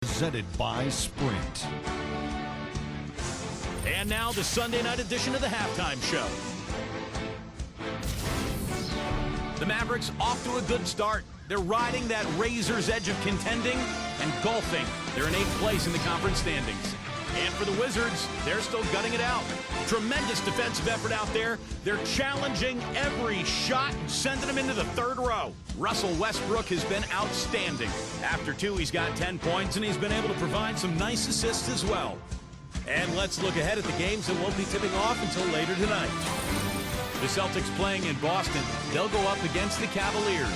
Presented by Sprint. And now the Sunday night edition of the halftime show. The Mavericks off to a good start. They're riding that razor's edge of contending and golfing. They're in 8th place in the conference standings. And for the Wizards, they're still gutting it out. Tremendous defensive effort out there. They're challenging every shot and sending them into the 3rd row. Russell Westbrook has been outstanding. After 2, he's got 10 points, and he's been able to provide some nice assists as well. And let's look ahead at the games that won't be tipping off until later tonight. The Celtics playing in Boston. They'll go up against the Cavaliers.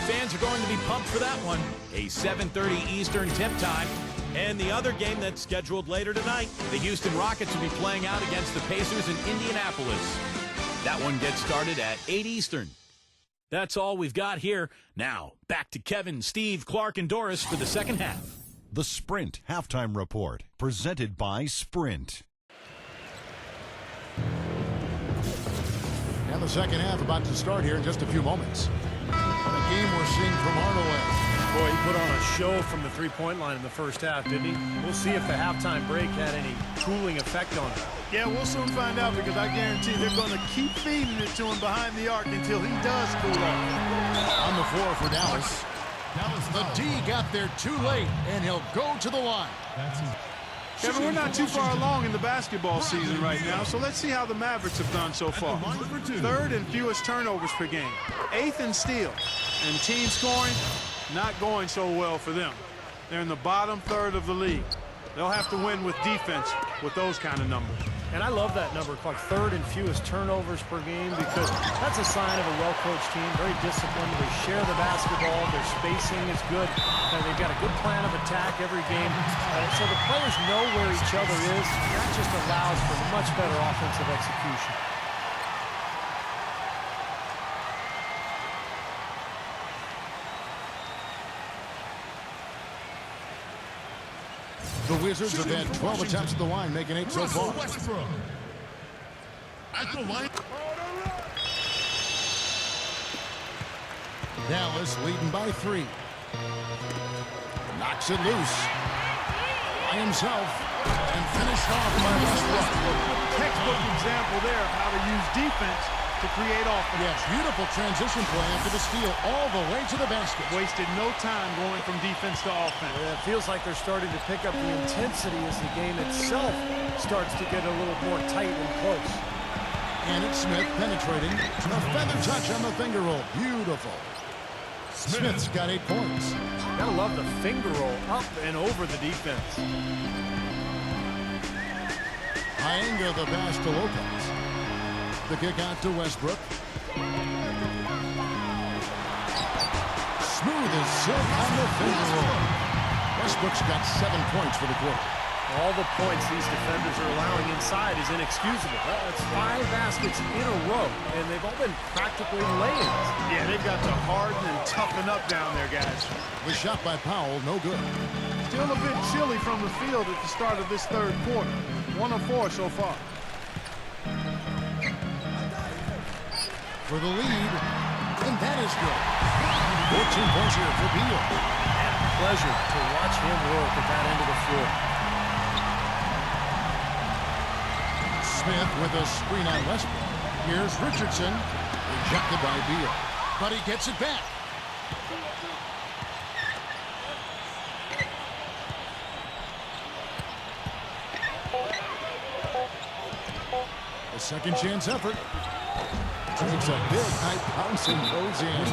Fans are going to be pumped for that one. A 7:30 Eastern tip time. And the other game that's scheduled later tonight, the Houston Rockets will be playing out against the Pacers in Indianapolis. That one gets started at 8 Eastern. That's all we've got here. Now, back to Kevin, Steve, Clark, and Doris for the second half. The Sprint Halftime Report, presented by Sprint. And the second half about to start here in just a few moments. The game we're seeing from Hardaway. Boy, he put on a show from the three-point line in the first half, didn't he? We'll see if the halftime break had any cooling effect on him. Yeah, we'll soon find out, because I guarantee they're going to keep feeding it to him behind the arc until he does cool off. On the floor for Dallas. The D got there too late, and he'll go to the line. Kevin, we're not too far along in the basketball season right now, so let's see how the Mavericks have done so far. 3rd in fewest turnovers per game, 8th in steals, and team scoring, not going so well for them. They're in the bottom 3rd of the league. They'll have to win with defense with those kind of numbers. And I love that number, Clark, 3rd in fewest turnovers per game, because that's a sign of a well-coached team, very disciplined. They share the basketball. Their spacing is good. They've got a good plan of attack every game. So the players know where each other is. That just allows for much better offensive execution. The Wizards have had 12 attempts at the line, making 8 so far. At the line. Dallas leading by 3. Knocks it loose by himself and finished off by Westbrook. Textbook example there of how to use defense to create offense. Yes, beautiful transition play after the steal all the way to the basket. Wasted no time going from defense to offense. Yeah, it feels like they're starting to pick up the intensity as the game itself starts to get a little more tight and close. And it's Smith penetrating. A feather touch on the finger roll. Beautiful. Smith's got 8 points. Gotta love the finger roll up and over the defense. Ienga the pass to Lopez. The kick out to Westbrook. Smooth as silk on the finger roll. Westbrook's got 7 points for the quarter. All the points these defenders are allowing inside is inexcusable. That's 5 baskets in a row, and they've all been practically lay-ins. Yeah, they've got to harden and toughen up down there, guys. The shot by Powell, no good. Still a bit chilly from the field at the start of this 3rd quarter. 1 of 4 so far. For the lead, and that is good. 14 points here for Beal. And a pleasure to watch him work at that end of the floor. Smith with a screen on Westbrook. Here's Richardson, rejected by Beal, but he gets it back. A second chance effort. Takes a big high bounce and goes in.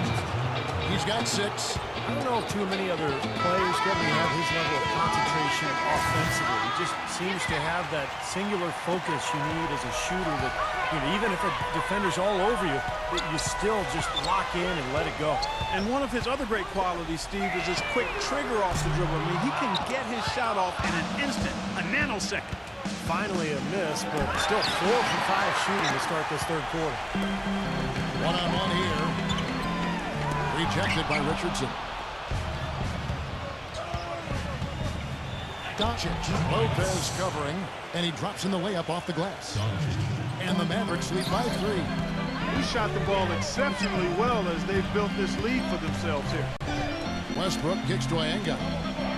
He's got 6. I don't know if too many other players get to have his level of concentration offensively. He just seems to have that singular focus you need as a shooter that, you know, even if a defender's all over you, you still just lock in and let it go. And one of his other great qualities, Steve, is his quick trigger off the dribble. I mean, he can get his shot off in an instant, a nanosecond. Finally a miss, but still 4 from 5 shooting to start this 3rd quarter. One-on-one here. Rejected by Richardson. Doncic. Lopez covering, and he drops in the layup off the glass. And the Mavericks lead by 3. He shot the ball exceptionally well as they've built this lead for themselves here. Westbrook kicks to Ienga.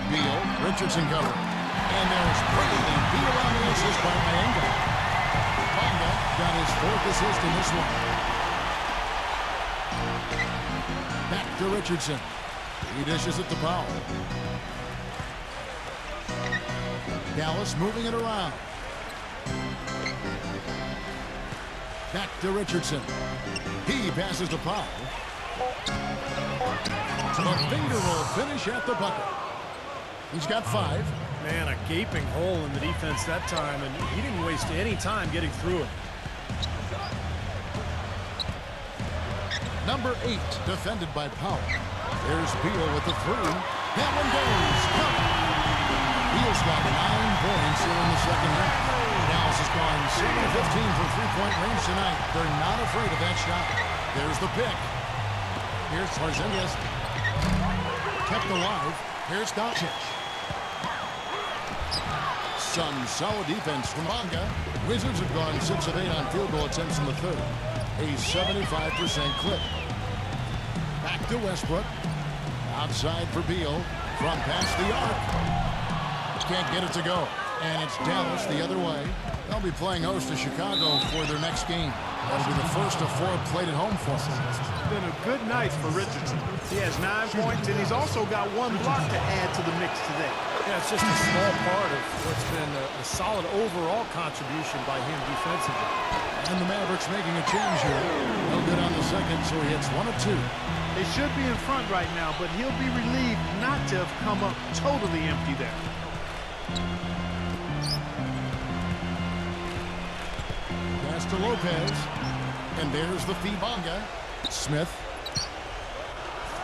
Beal. Richardson covered. And there's Brady. Beal on the assist by Mayenga. Bonga got his 4th assist in this one. Back to Richardson. He dishes it to Powell. Dallas moving it around. Back to Richardson. He passes to Powell. A finger roll finish at the bucket. He's got 5. Man, a gaping hole in the defense that time, and he didn't waste any time getting through it. Number 8, defended by Powell. There's Beal with the 3. That one goes. Covered. Beal's got 9 points here in the second half. Dallas has gone 7-15 from three-point range tonight. They're not afraid of that shot. There's the pick. Here's Porzingis. Kept alive. Here's Doncic. Some solid defense from Bonga. Wizards have gone 6 of 8 on field goal attempts in the third. A 75% clip. Back to Westbrook. Outside for Beal. From past the arc. Can't get it to go. And it's Dallas the other way. They'll be playing host to Chicago for their next game. That'll be the first of 4 played at home for them. It's been a good night for Richardson. He has 9 points, and he's also got 1 block to add to the mix today. Yeah, it's just a small part of what's been a solid overall contribution by him defensively. And the Mavericks making a change here. No good on the second, so he hits 1 of 2. They should be in front right now, but he'll be relieved not to have come up totally empty there. Pass to Lopez. And there's the feed. Bonga. Smith.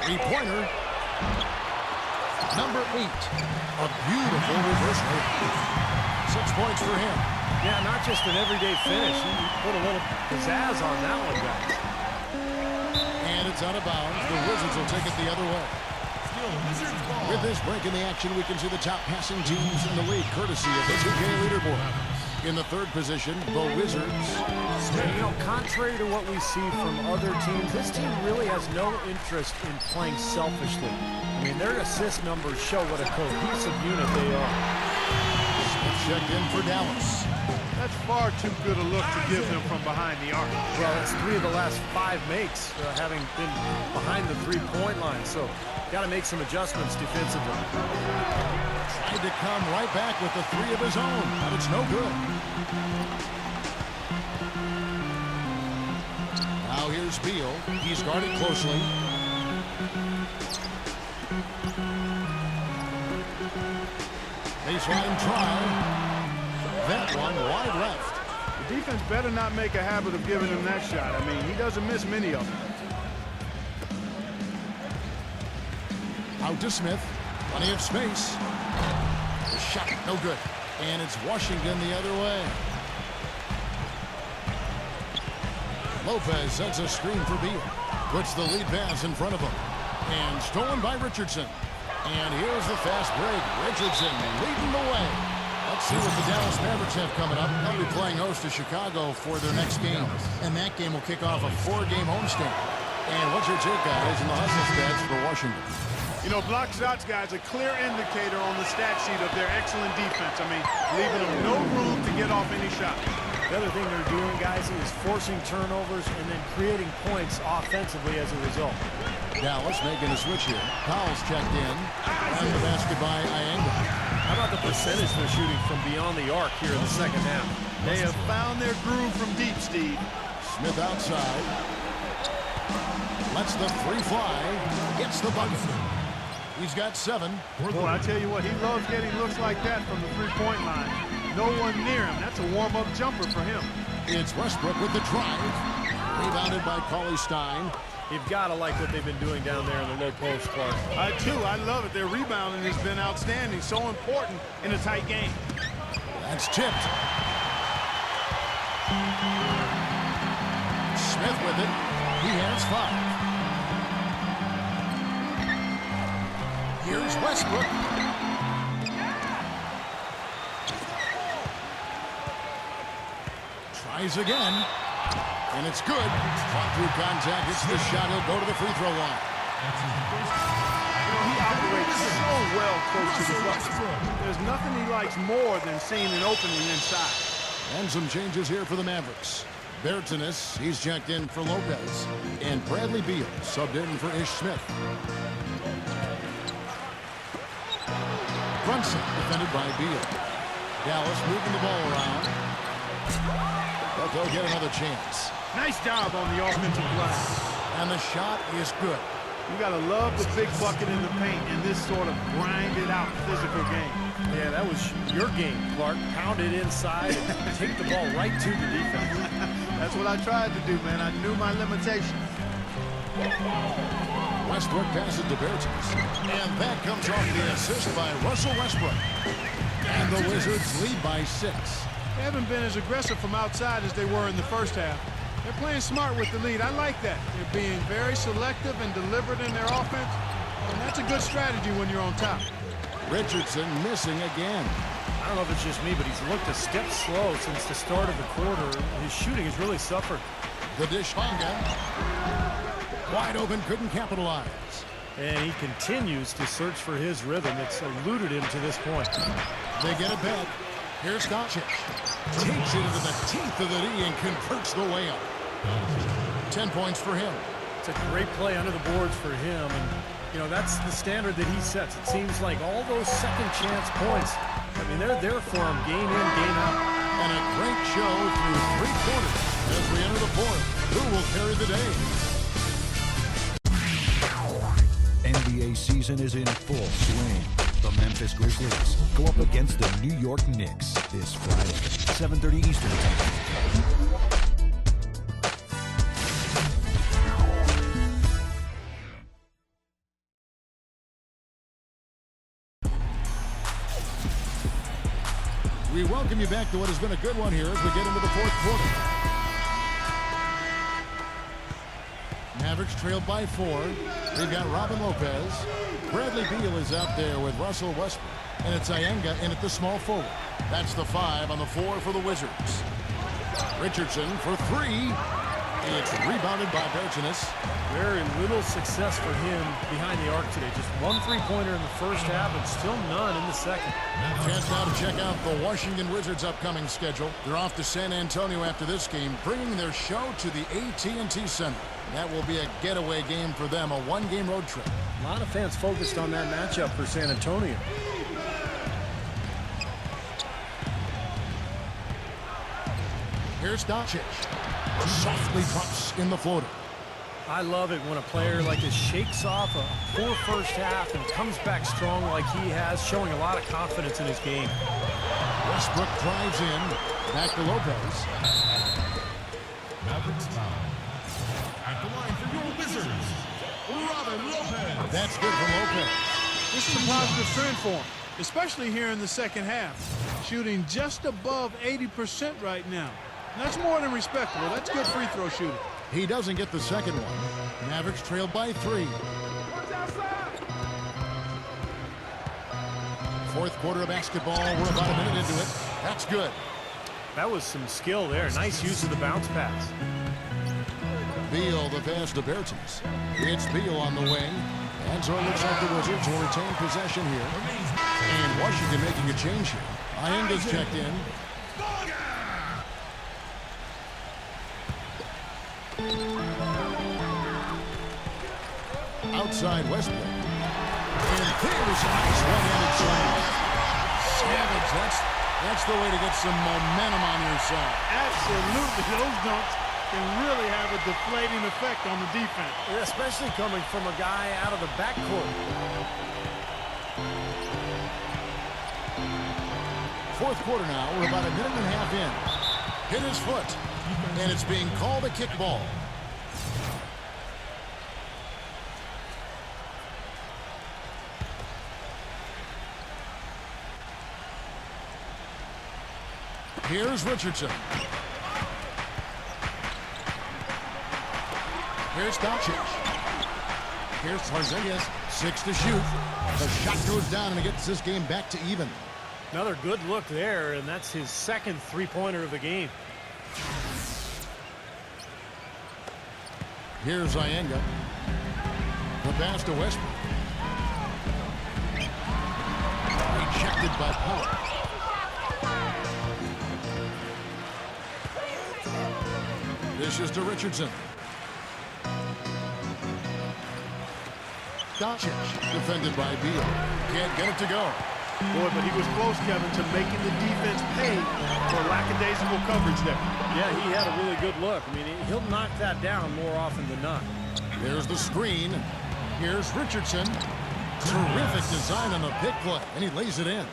3-pointer. Number 8. A beautiful reverse move. 6 points for him. Yeah, not just an everyday finish. He put a little pizzazz on that one, guys. And it's out of bounds. The Wizards will take it the other way. With this break in the action, we can see the top passing teams in the league, courtesy of the 2K leaderboard. In the third position, the Wizards. You know, contrary to what we see from other teams, this team really has no interest in playing selfishly. I mean, their assist numbers show what a cohesive unit they are. Smith checked in for Dallas. That's far too good a look to give them from behind the arc. Well, it's 3 of the last 5 makes, having been behind the 3-point line. So, got to make some adjustments defensively. Tried to come right back with the 3 of his own, but it's no good. Now here's Beal. He's guarded closely. Baseline try. That one wide left. The defense better not make a habit of giving him that shot. I mean, he doesn't miss many of them. Out to Smith. Plenty of space. The shot, no good. And it's Washington the other way. Lopez sets a screen for Beal. Puts the lead pass in front of him. And stolen by Richardson. And here's the fast break. Richardson leading the way. Let's see what the Dallas Mavericks have coming up. They'll be playing host to Chicago for their next game. And that game will kick off a 4-game homestand. And what's your take, guys, in the hustle stats for Washington? You know, block shots, guys, a clear indicator on the stat sheet of their excellent defense. I mean, leaving them no room to get off any shot. The other thing they're doing, guys, is forcing turnovers and then creating points offensively as a result. Dallas making a switch here. Powell's checked in. And the basket by Ianga. How about the percentage they're shooting from beyond the arc here in the second half? They have found their groove from deep, Steve. Smith outside. Lets the 3 fly. Gets the bucket. He's got 7. Boy, I tell you what, he loves getting looks like that from the 3-point line. No one near him. That's a warm-up jumper for him. It's Westbrook with the drive. Rebounded by Cauley-Stein. You've got to like what they've been doing down there in the low post, Clark. I do. I love it. Their rebounding has been outstanding. So important in a tight game. That's tipped. Smith with it. He has 5. Here's Westbrook. Tries again. And it's good. Fought through contact. It's the shot. He'll go to the free throw line. He operates so well close to the bucket. There's nothing he likes more than seeing an opening inside. And some changes here for the Mavericks. Bertanis, he's checked in for Lopez. And Bradley Beal subbed in for Ish Smith. Brunson defended by Beal. Dallas moving the ball around. But they'll get another chance. Nice job on the offensive glass. And the shot is good. You got to love the big bucket in the paint in this sort of grinded-out physical game. Yeah, that was your game, Clark. Pound it inside and take the ball right to the defense. That's what I tried to do, man. I knew my limitations. Westbrook passes to Bertans. And that comes off the assist by Russell Westbrook. And the Wizards lead by 6. They haven't been as aggressive from outside as they were in the first half. They're playing smart with the lead. I like that. They're being very selective and deliberate in their offense. And that's a good strategy when you're on top. Richardson missing again. I don't know if it's just me, but he's looked a step slow since the start of the quarter. His shooting has really suffered. The dish, Bonga. Wide open, couldn't capitalize. And he continues to search for his rhythm. It's eluded him to this point. They get it back. Here's Doncic. Takes it into the teeth of the knee and converts the layup. 10 points for him. It's a great play under the boards for him. And, you know, that's the standard that he sets. It seems like all those second chance points, I mean, they're there for him game in, game out. And a great show through 3 quarters as we enter the 4th. Who will carry the day? NBA season is in full swing. The Memphis Grizzlies go up against the New York Knicks this Friday, 7:30 Eastern Time. We welcome you back to what has been a good one here as we get into the 4th quarter. Mavericks trailed by 4. They've got Robin Lopez. Bradley Beal is out there with Russell Westbrook. And it's Iyenga in at the small forward. That's the 5 on the 4 for the Wizards. Richardson for 3. It's rebounded by Bertanis. Very little success for him behind the arc today. Just 1 3-pointer in the first half and still none in the second. Chance now to check out the Washington Wizards' upcoming schedule. They're off to San Antonio after this game, bringing their show to the AT&T Center. That will be a getaway game for them, a 1-game road trip. A lot of fans focused on that matchup for San Antonio. Here's Doncic. Softly drops in the floater. I love it when a player like this shakes off a poor first half and comes back strong like he has, showing a lot of confidence in his game. Westbrook drives in. Back to Lopez. Mavericks foul. At the line for your Wizards, Robin Lopez. That's good for Lopez. This is a positive trend for him, especially here in the second half. Shooting just above 80% right now. And that's more than respectable. That's good free throw shooting. He doesn't get the second one. Mavericks trailed by 3. 4th quarter of basketball. We're about a minute into it. That's good. That was some skill there. Nice use of the bounce pass. Beal, the pass to Bertans. It's Beal on the wing. And so it looks like the Wizards will retain possession here. And Washington making a change here. Iyenga's checked in. Outside Westbrook. And there's a nice one-handed slam. Savage, that's the way to get some momentum on your side. Absolutely. Those dunks can really have a deflating effect on the defense. Yeah, especially coming from a guy out of the backcourt. 4th quarter now. We're about a minute and a half in. Hit his foot. And it's being called a kickball. Here's Richardson. Here's Doncic. Here's Porzingis. 6 to shoot. The shot goes down and it gets this game back to even. Another good look there, and that's his second 3-pointer of the game. Here's Iyenga. The pass to Westbrook. Rejected by Power. Dishes to Richardson. Doncic, defended by Beal. Can't get it to go. Boy, but he was close, Kevin, to making the defense pay for lackadaisical coverage there. Yeah, he had a really good look. I mean, he'll knock that down more often than not. There's the screen. Here's Richardson. Terrific design on the pick play, and he lays it in.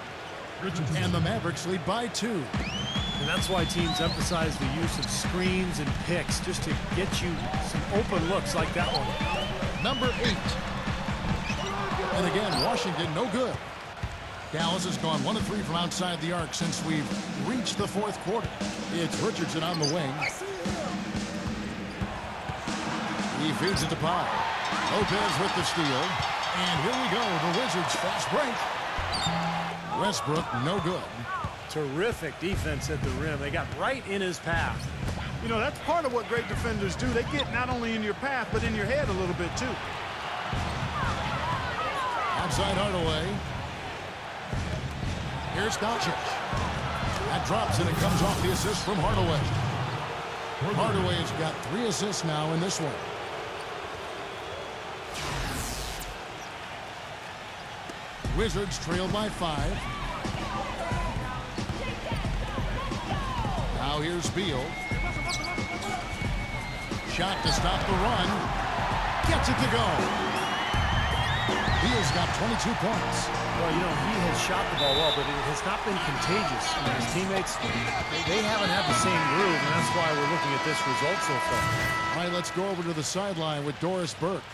And the Mavericks lead by 2. And that's why teams emphasize the use of screens and picks, just to get you some open looks like that one. Number 8. And again, Washington no good. Dallas has gone 1 of 3 from outside the arc since we've reached the 4th quarter. It's Richardson on the wing. He feeds it to Pye. Lopez with the steal. And here we go, the Wizards fast break. Westbrook no good. Terrific defense at the rim. They got right in his path. You know, that's part of what great defenders do. They get not only in your path, but in your head a little bit, too. Outside Hardaway. Here's Doncic. That drops, and it comes off the assist from Hardaway. Hardaway has got 3 assists now in this one. Wizards trail by 5. Now here's Beal. Shot to stop the run. Gets it to go. Beal's got 22 points. Well, you know, he has shot the ball well, but it has not been contagious. I mean, his teammates, they haven't had the same groove, and that's why we're looking at this result so far. All right, let's go over to the sideline with Doris Burke.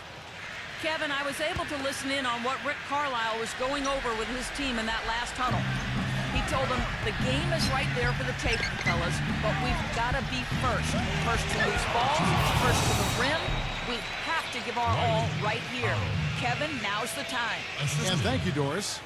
Kevin, I was able to listen in on what Rick Carlisle was going over with his team in that last huddle. He told them the game is right there for the taking, fellas, but we've got to be first. First to lose balls, first to the rim. We have to give our all right here. Kevin, now's the time. And thank you, Doris.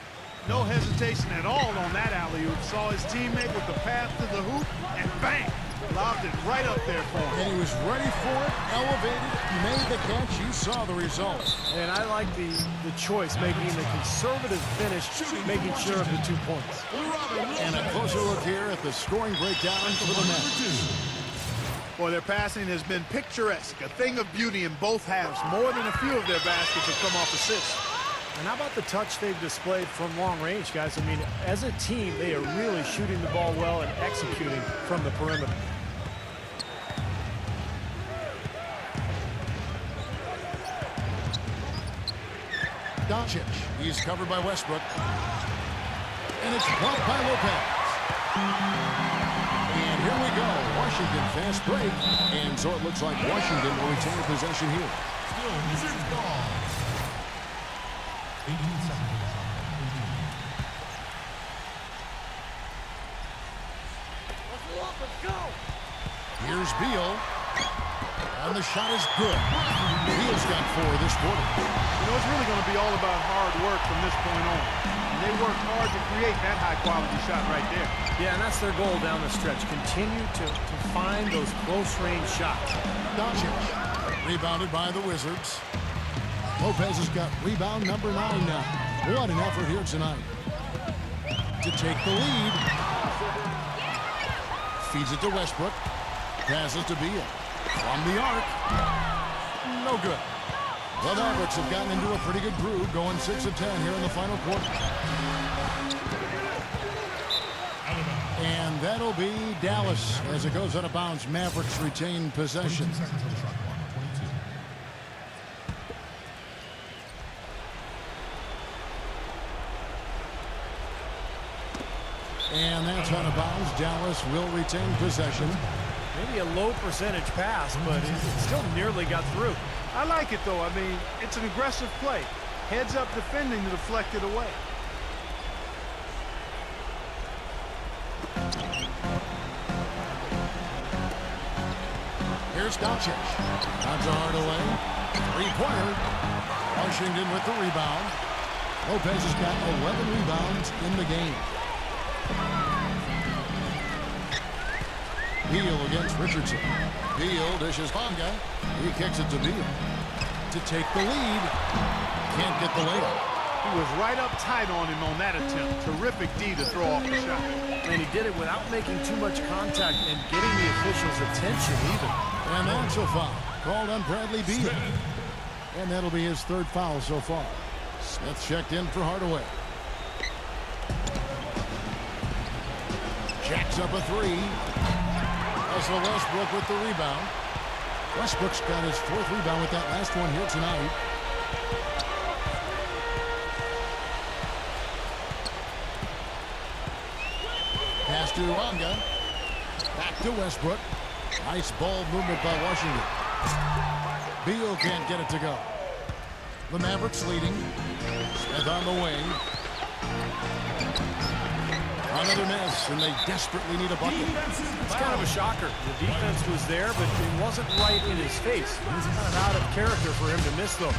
No hesitation at all on that alley-oop. Saw his teammate with the path to the hoop, and bang! Lobbed it right up there for him. And he was ready for it, elevated, made the catch. You saw the result. And I like the choice, making the conservative finish, making sure of the 2 points. And a closer look here at the scoring breakdown for the Nets. Boy, their passing has been picturesque, a thing of beauty in both halves. More than a few of their baskets have come off assists. And how about the touch they've displayed from long range, guys? I mean, as a team, they are really shooting the ball well and executing from the perimeter. Doncic, he's covered by Westbrook. And it's blocked by Lopez. And here we go, Washington fast break. And so it looks like Washington will retain possession here. Still Wizards ball. 18 seconds. Here's Beal. And the shot is good. Beal's got 4 this quarter. You know, it's really going to be all about hard work from this point on. And they work hard to create that high-quality shot right there. Yeah, and that's their goal down the stretch. Continue to find those close-range shots. Doncic, rebounded by the Wizards. Lopez has got rebound number 9 now. What an effort here tonight. To take the lead. Feeds it to Westbrook. Passes to Beal. From the arc. No good. The Mavericks have gotten into a pretty good groove, going 6 of 10 here in the final quarter. And that'll be Dallas as it goes out of bounds. Mavericks retain possession. And that's out of bounds. Dallas will retain possession. Maybe a low percentage pass, but it still nearly got through. I like it, though. I mean, it's an aggressive play. Heads up defending to deflect it away. Here's Doncic. Out to Hardaway. 3-pointer. Washington with the rebound. Lopez has got 11 rebounds in the game. Beal against Richardson. Beal dishes Bonga. He kicks it to Beal. To take the lead. Can't get the layup. He was right up tight on him on that attempt. Terrific D to throw off the shot. And he did it without making too much contact and getting the officials' attention even. And that's a foul called on Bradley Beal. And that'll be his third foul so far. Smith checked in for Hardaway. Jacks up a three. Russell Westbrook with the rebound. Westbrook's got his fourth rebound with that last one here tonight. Pass to Wanga. Back to Westbrook. Nice ball movement by Washington. Beal can't get it to go. The Mavericks leading. Smith on the wing. Another miss, and they desperately need a bucket. It's kind of a shocker. The defense was there, but it wasn't right in his face. It was kind of out of character for him to miss those.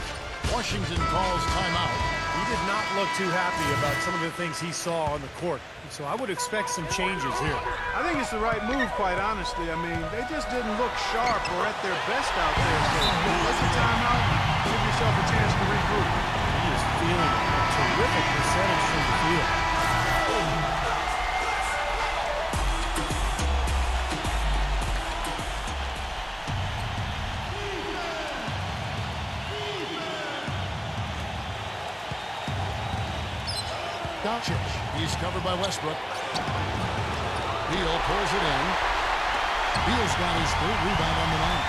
Washington calls timeout. He did not look too happy about some of the things he saw on the court. So I would expect some changes here. I think it's the right move, quite honestly. I mean, they just didn't look sharp or at their best out there. So take a timeout, give yourself a chance to regroup. He is feeling a terrific percentage from the field. Doncic. He's covered by Westbrook. Beal pulls it in. Beal's got his third rebound on the night.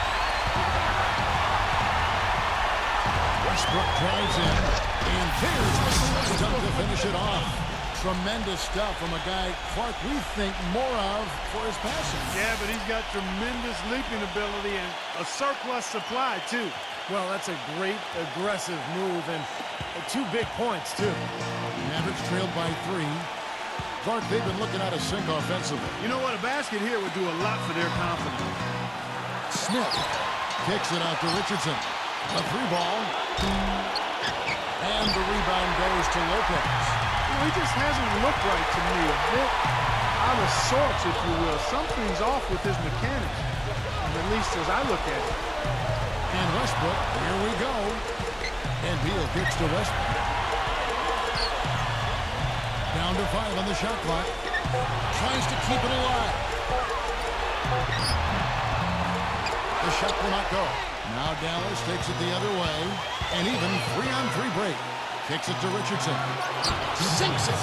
Westbrook drives in. And there's the dunk to finish it off. Tremendous stuff from a guy Clark we think more of for his passing. Yeah, but he's got tremendous leaping ability and a surplus supply, too. Well, that's a great aggressive move and 2 big points, too. Mavericks trailed by 3. Clark, they've been looking out of sync offensively. You know what? A basket here would do a lot for their confidence. Smith kicks it out to Richardson. A 3-ball. And the rebound goes to Lopez. You know, he just hasn't looked right to me. A bit out of sorts, if you will. Something's off with his mechanics, at least as I look at it. And Westbrook, here we go. And Beal kicks to Westbrook. Down to 5 on the shot clock. Tries to keep it alive. The shot will not go. Now Dallas takes it the other way. And even 3-on-3 break. Kicks it to Richardson. Sinks it.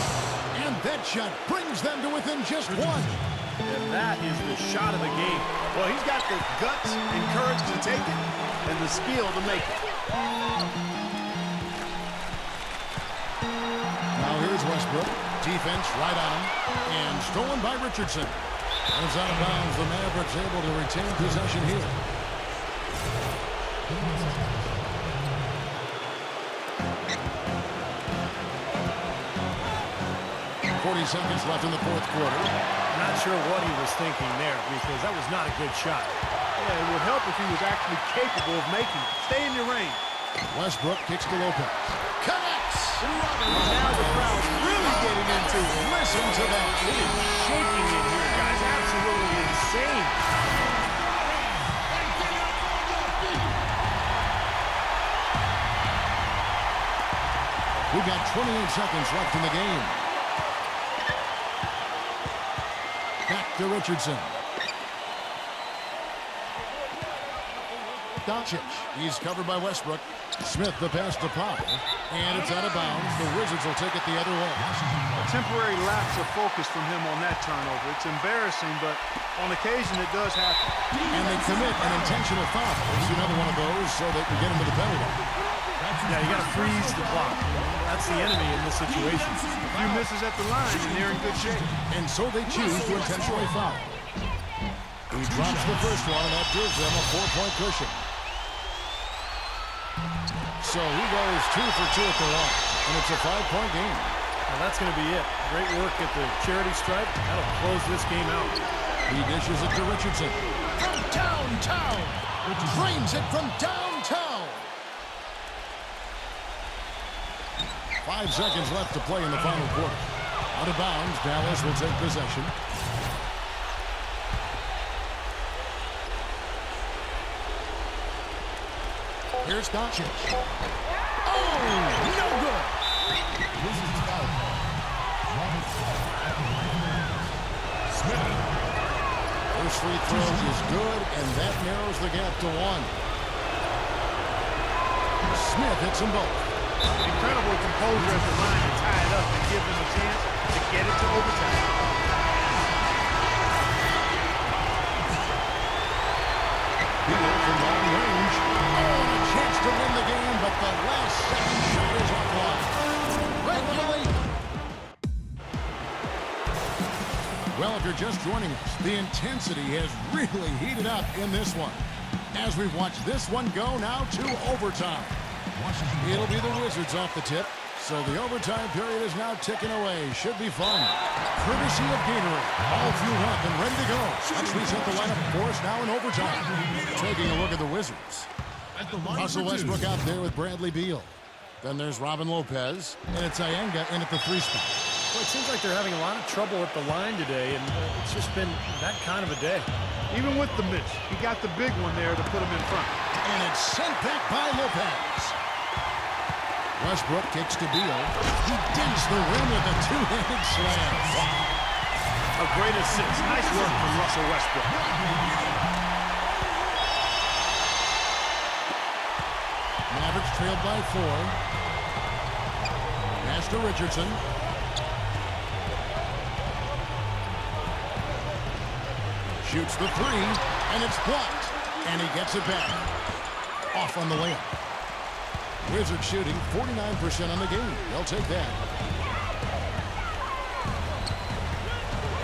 And that shot brings them to within just 1. And that is the shot of the game. Well, he's got the guts and courage to take it and the skill to make it. Now here's Westbrook. Defense right on him. And stolen by Richardson. And it's out of bounds. The Mavericks able to retain possession here. 40 seconds left in the fourth quarter. Not sure what he was thinking there because that was not a good shot. Yeah, it would help if he was actually capable of making it. Stay in your range. Westbrook kicks to Lopez. Connects! Now the crowd's really getting into it. Listen to that. It is shaking in here, guys. Absolutely insane. We've got 28 seconds left in the game. Back to Richardson. Doncic. He's covered by Westbrook. Smith the pass to Powell. And it's out of bounds. The Wizards will take it the other way. A temporary lapse of focus from him on that turnover. It's embarrassing, but on occasion it does happen. And they commit an intentional foul. It's another one of those so they can get into the penalty. Yeah, you got to freeze the clock. That's the enemy in this situation. A few misses at the line, and they're in good shape. And so they choose to intentionally foul. He drops the first one, and that gives them a 4-point cushion. So he goes 2 for 2 at the line, and it's a 5-point game. Well, that's going to be it. Great work at the charity stripe. That'll close this game out. He dishes it to Richardson. From downtown! Drains it from downtown! 5 seconds left to play in the final quarter. Out of bounds, Dallas will take possession. Here's Doncic. Oh, no good. Wizards foul call. At the line. Smith. First free throw is good, and that narrows the gap to 1. Smith hits them both. Incredible composure at the line to tie it up and give them a chance to get it to overtime. Beal from long range. Oh, a chance to win the game, but the last second shot is offline. Right with the lead. Well, if you're just joining us, the intensity has really heated up in this one. As we watch this one go now to overtime. It'll be the Wizards off the tip, so the overtime period is now ticking away. Should be fun. Courtesy of Gatorade. All fueled up and ready to go. Let's reset the lineup for us now in overtime. Taking a look at the Wizards. Russell Westbrook out there with Bradley Beal. Then there's Robin Lopez, and it's Iyenga in at the 3 spot. Well, it seems like they're having a lot of trouble at the line today, and it's just been that kind of a day. Even with the miss, he got the big one there to put him in front. And it's sent back by Lopez. Westbrook kicks to Beal. He dents the rim with a two-handed slam. A great assist. Nice work from Russell Westbrook. Mavericks trailed by 4. Pass to Richardson. Shoots the 3, and it's blocked. And he gets it back. Off on the layup. Wizards shooting 49% on the game. They'll take that.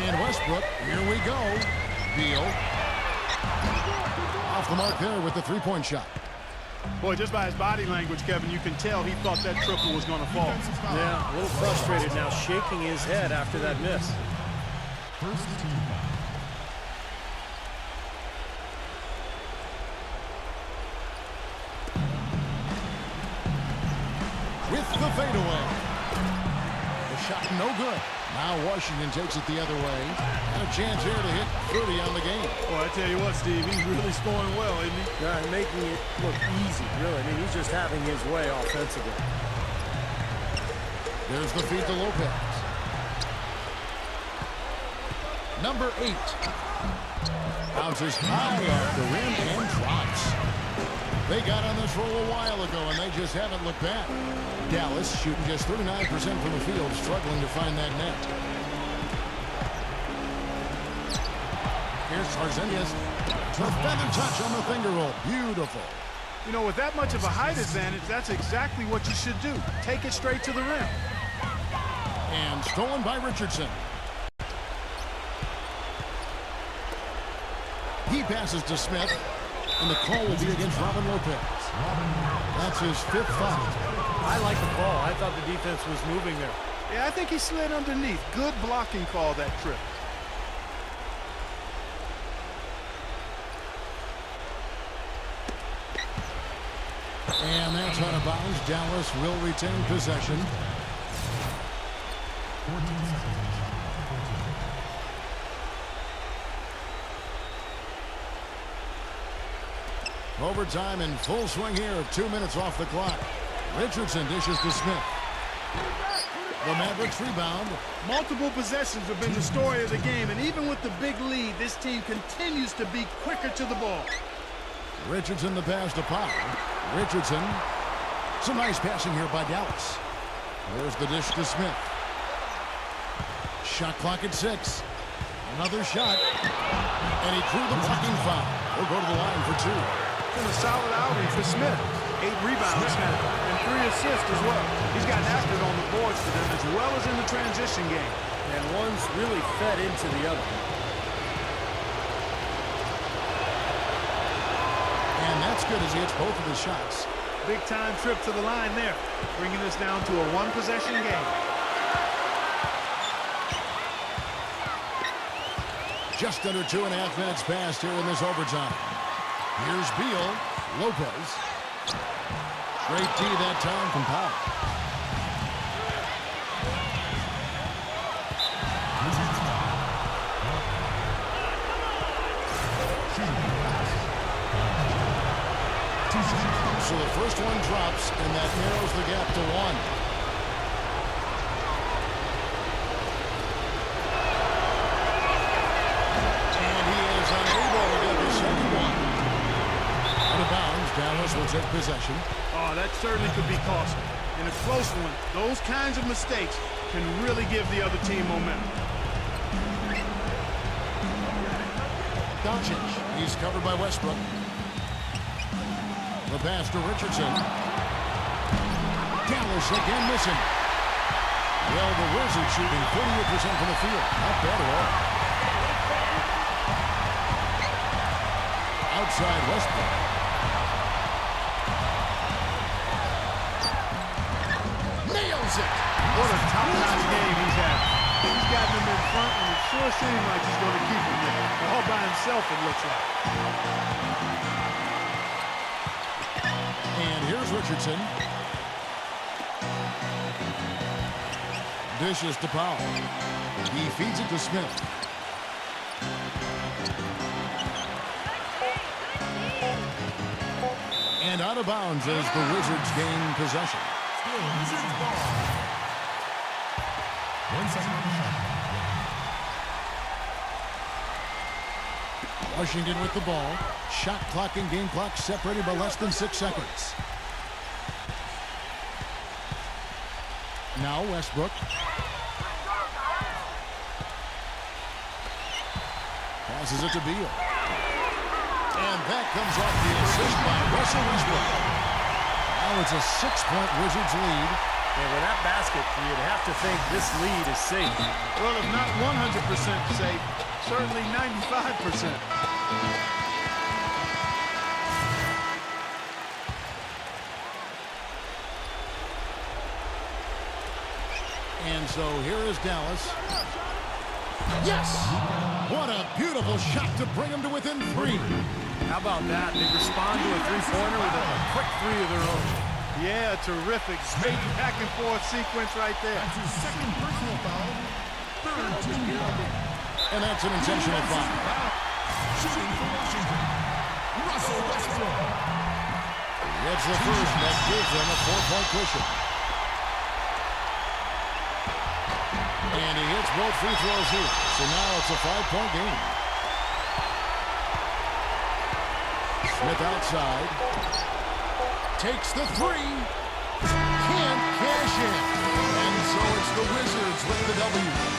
And Westbrook, here we go. Beal. Off the mark there with the 3-point shot. Boy, just by his body language, Kevin, you can tell he thought that triple was going to fall. Yeah, a little frustrated now, shaking his head after that miss. First team foul. With the fadeaway. The shot no good. Now Washington takes it the other way. And a chance here to hit 30 on the game. Boy, I tell you what, Steve, he's really scoring well, isn't he? Yeah, and making it look easy, really. I mean, he's just having his way offensively. There's the feed to Lopez. Number 8. Bounces high off the rim and drops. They got on this roll a while ago, and they just haven't looked back. Dallas shooting just 39% from the field, struggling to find that net. Here's Tarzanias. The feather touch on the finger roll. Beautiful. You know, with that much of a height advantage, that's exactly what you should do. Take it straight to the rim. And stolen by Richardson. He passes to Smith. And the call will be against Robin Lopez. That's his 5th foul. I like the call. I thought the defense was moving there. Yeah, I think he slid underneath. Good blocking call that trip. And that's out of bounds. Dallas will retain possession. 14 seconds. Overtime in full swing here. 2 minutes off the clock. Richardson dishes to Smith. The Mavericks rebound. Multiple possessions have been the story of the game, and even with the big lead, this team continues to be quicker to the ball. Richardson the pass to Powell. Richardson. Some nice passing here by Dallas. There's the dish to Smith. Shot clock at 6. Another shot. And he drew the blocking foul. He'll go to the line for 2. And a solid outing for Smith. 8 rebounds and 3 assists as well. He's gotten active on the boards for them as well as in the transition game. And one's really fed into the other. And that's good as he hits both of his shots. Big time trip to the line there, bringing us down to a 1-possession game. Just under 2.5 minutes passed here in this overtime. Here's Beal. Lopez. Great D that time from Powell. So the first one drops, and that narrows the gap to 1. Dallas will take possession. Oh, that certainly could be costly. In a close one, those kinds of mistakes can really give the other team momentum. Doncic. He's covered by Westbrook. The pass to Richardson. Dallas again missing. Well, the Wizards shooting 48% from the field. Not bad at all. Outside Westbrook. Nails it. What a top-notch game he's had. He's gotten him in front, and it sure seems like he's going to keep him there. All by himself, it looks like. And here's Richardson. Dishes to Powell. He feeds it to Smith. And out of bounds as the Wizards gain possession. Still Wizards ball. 1 second on the shot clock. Washington with the ball. Shot clock and game clock separated by less than 6 seconds. Now Westbrook. Passes it to Beal. And that comes off the assist by Russell Westbrook. Now it's a 6-point Wizards lead. And with that basket, you'd have to think this lead is safe. Well, if not 100% safe, certainly 95%. And so here is Dallas. Yes! What a beautiful shot to bring them to within 3. How about that? They respond to a three-pointer with a quick three of their own. Yeah, terrific. Straight back and forth sequence right there. That's his second personal foul. Third team foul. And that's an intentional foul. Shooting for Washington, Russell Westbrook. That's the first that gives them a 4-point cushion. And he hits both free throws here. So now it's a 5-point game. Smith outside. Takes the 3. Can't cash in. And so it's the Wizards with the W.